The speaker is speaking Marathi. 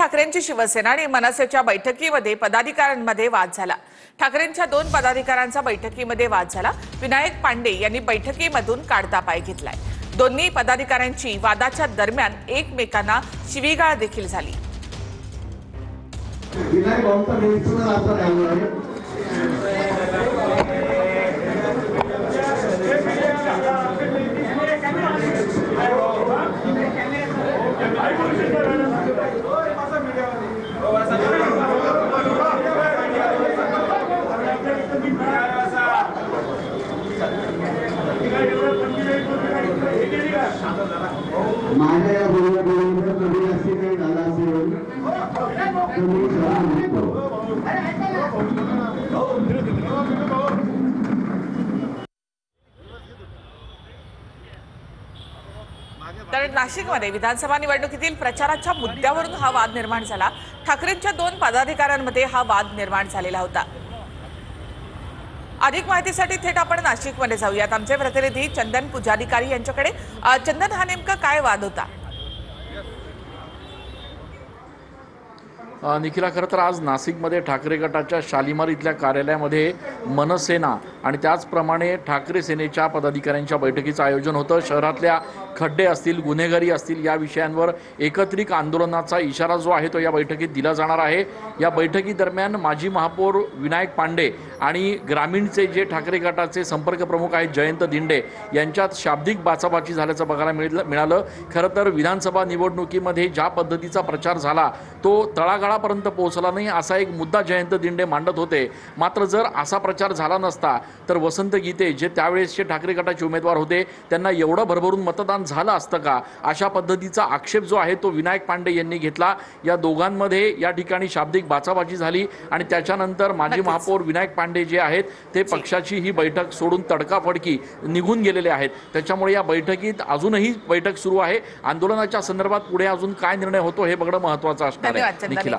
ठाकरेंची शिवसेना आणि मनसेच्या बैठकीमध्ये पदाधिकाऱ्यांमध्ये वाद झाला। ठाकरेंच्या 2 पदाधिकाऱ्यांचा बैठकीमध्ये वाद झाला। विनायक पांडे यांनी बैठकीमधून काढता पाय घेतलाय। दोन्ही पदाधिकाऱ्यांची वादाच्या दरम्यान एकमेकांना शिवीगाळ देखील झाली। तर नाशिकमध्ये विधानसभा निवडणुकीतील प्रचाराच्या मुद्द्यावरून हा वाद निर्माण झाला। ठाकरेंच्या 2 पदाधिकाऱ्यांमध्ये हा वाद निर्माण झालेला होता। अधिक माहितीसाठी थेट आपण नाशिकमध्ये जाऊयात। आमचे प्रतिनिधी चंदन पुजारीकारी यांच्याकडे। चंदन, हा नेमका काय वाद होता? निखिला, खरं तर आज नाशिकमध्ये ठाकरे गटाच्या शालिमार इथल्या कार्यालयामध्ये मनसेना आणि त्याचप्रमाणे ठाकरे सेनेच्या पदाधिकाऱ्यांच्या बैठकीचं आयोजन होतं। शहरातल्या खड्डे असतील, गुन्हेगारी असतील या विषयांवर एकत्रित आंदोलनाचा इशारा जो आहे तो या बैठकीत दिला जाणार आहे। या बैठकीदरम्यान माजी महापौर विनायक पांडे आणि ग्रामीणचे जे ठाकरे गटाचे संपर्क प्रमुख आहेत जयंत दिंडे यांच्यात शाब्दिक बाचाबाची झाल्याचं बघायला मिळालं। खरं तर विधानसभा निवडणुकीमध्ये ज्या पद्धतीचा प्रचार झाला तो तळागाळापर्यंत पोहोचला नाही असा एक मुद्दा जयंत दिंडे मांडत होते। मात्र जर असा प्रचार झाला नसता तर वसंत गीते जे त्यावेळेसचे ठाकरे गटाचे उमेदवार होते त्यांना एवढं भरभरून मतदान झालं असतं का, अशा पद्धतीचा आक्षेप जो आहे तो विनायक पांडे यांनी घेतला। या दोघांमध्ये या ठिकाणी शाब्दिक बाचाबाची झाली आणि त्याच्यानंतर माजी महापौर विनायक पांडे जे आहेत ते पक्षाची ही बैठक सोडून तडकाफडकी निघून गेलेले आहेत। त्याच्यामुळे या बैठकीत अजूनही बैठक सुरू आहे। आंदोलनाच्या संदर्भात पुढे अजून काय निर्णय होतो हे बघणं महत्त्वाचं असणार आहे। निखिला,